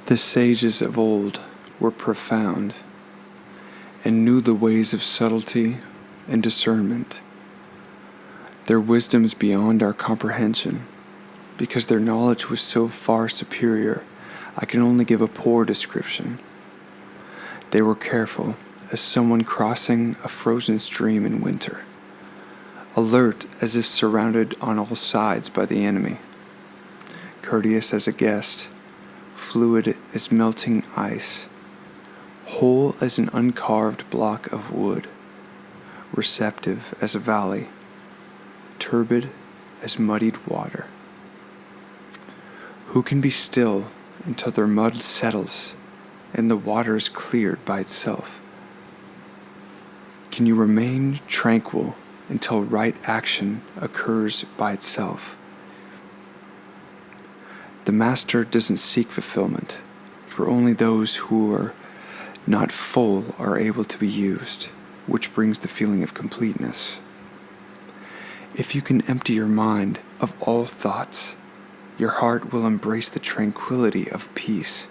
The sages of old were profound and knew the ways of subtlety and discernment. Their wisdom is beyond our comprehension, because their knowledge was so far superior, I can only give a poor description. They were careful as someone crossing a frozen stream in winter, alert as if surrounded on all sides by the enemy, courteous as a guest, fluid as melting ice, whole as an uncarved block of wood, receptive as a valley, turbid as muddied water. Who can be still until their mud settles and the water is cleared by itself? Can you remain tranquil until right action occurs by itself? The Master doesn't seek fulfillment, for only those who are not full are able to be used, which brings the feeling of completeness. If you can empty your mind of all thoughts, your heart will embrace the tranquility of peace.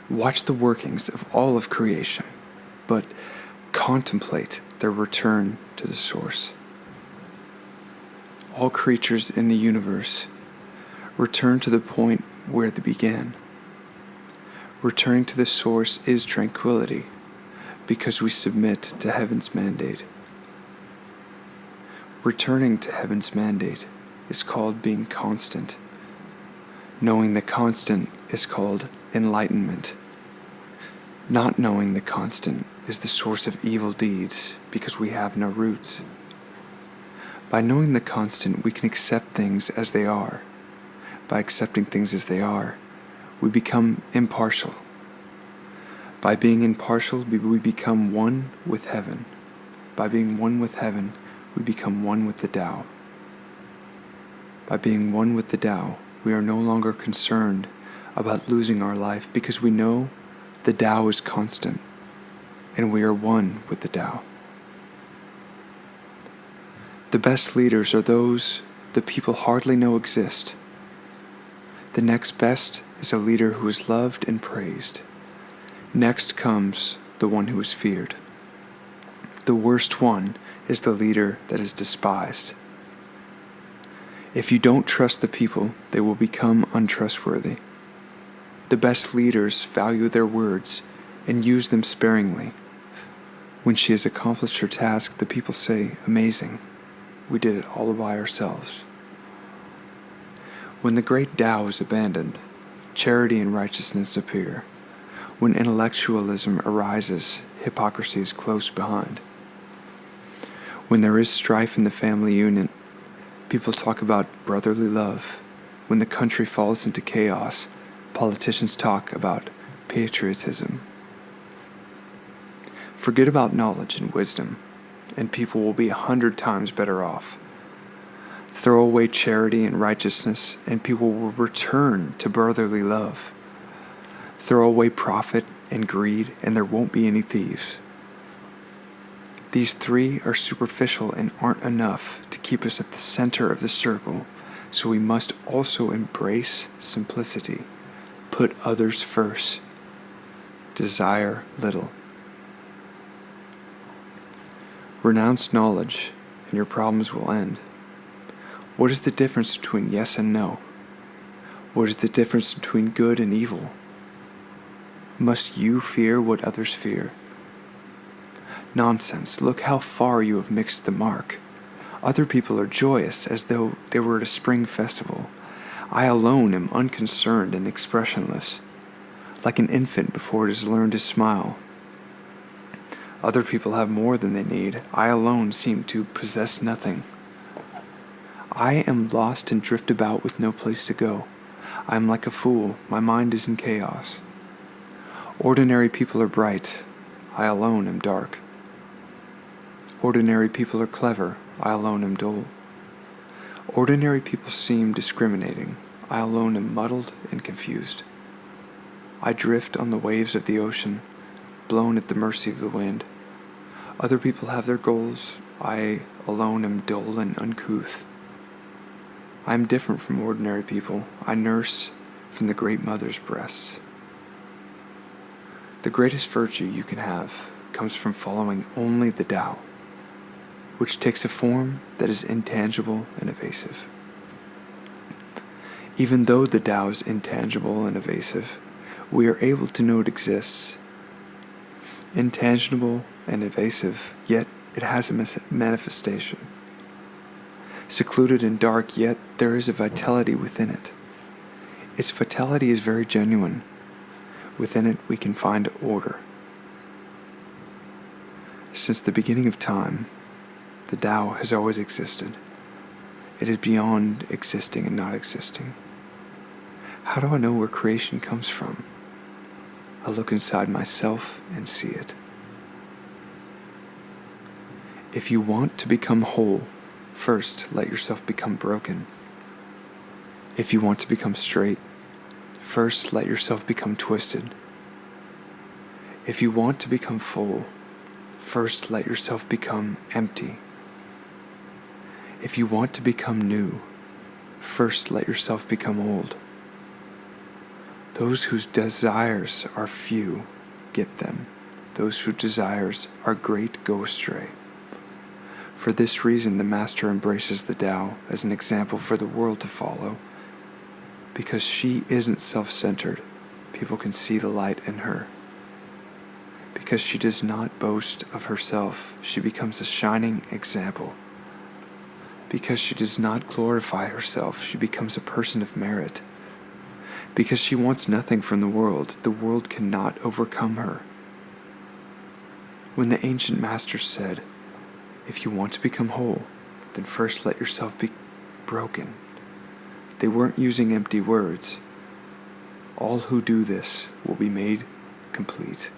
Watch the workings of all of creation, but contemplate their return to the source. All creatures in the universe return to the point where they began. Returning to the source is tranquility, because we submit to heaven's mandate. Returning to heaven's mandate is called being constant. Knowing the constant is called enlightenment. Not knowing the constant is the source of evil deeds, because we have no roots. By knowing the constant, we can accept things as they are. By accepting things as they are, we become impartial. By being impartial, we become one with heaven. By being one with heaven, we become one with the Tao. By being one with the Tao, we are no longer concerned about losing our life, because we know the Tao is constant, and we are one with the Tao. The best leaders are those the people hardly know exist. The next best is a leader who is loved and praised. Next comes the one who is feared. The worst one is the leader that is despised. If you don't trust the people, they will become untrustworthy. The best leaders value their words and use them sparingly. When she has accomplished her task, the people say, "Amazing, we did it all by ourselves." When the great Tao is abandoned, charity and righteousness appear. When intellectualism arises, hypocrisy is close behind. When there is strife in the family unit, people talk about brotherly love. When the country falls into chaos, politicians talk about patriotism. Forget about knowledge and wisdom, and people will be 100 times better off. Throw away charity and righteousness, and people will return to brotherly love. Throw away profit and greed, and there won't be any thieves. These three are superficial and aren't enough to keep us at the center of the circle, so we must also embrace simplicity, put others first, desire little. Renounce knowledge, and your problems will end. What is the difference between yes and no? What is the difference between good and evil? Must you fear what others fear? Nonsense, look how far you have mixed the mark. Other people are joyous as though they were at a spring festival. I alone am unconcerned and expressionless, like an infant before it has learned to smile. Other people have more than they need. I alone seem to possess nothing. I am lost and drift about with no place to go. I am like a fool. My mind is in chaos. Ordinary people are bright. I alone am dark. Ordinary people are clever. I alone am dull. Ordinary people seem discriminating. I alone am muddled and confused. I drift on the waves of the ocean, blown at the mercy of the wind. Other people have their goals. I alone am dull and uncouth. I am different from ordinary people. I nurse from the Great Mother's breasts. The greatest virtue you can have comes from following only the Tao, which takes a form that is intangible and evasive. Even though the Tao is intangible and evasive, we are able to know it exists. Intangible and evasive, yet it has a manifestation. Secluded and dark, yet there is a vitality within it. Its vitality is very genuine. Within it we can find order. Since the beginning of time, the Tao has always existed. It is beyond existing and not existing. How do I know where creation comes from? I look inside myself and see it. If you want to become whole, first let yourself become broken. If you want to become straight, first let yourself become twisted. If you want to become full, first let yourself become empty. If you want to become new, first let yourself become old. Those whose desires are few get them. Those whose desires are great go astray. For this reason, the Master embraces the Tao as an example for the world to follow. Because she isn't self-centered, people can see the light in her. Because she does not boast of herself, she becomes a shining example. Because she does not glorify herself, she becomes a person of merit. Because she wants nothing from the world cannot overcome her. When the ancient masters said, "If you want to become whole, then first let yourself be broken," they weren't using empty words. All who do this will be made complete.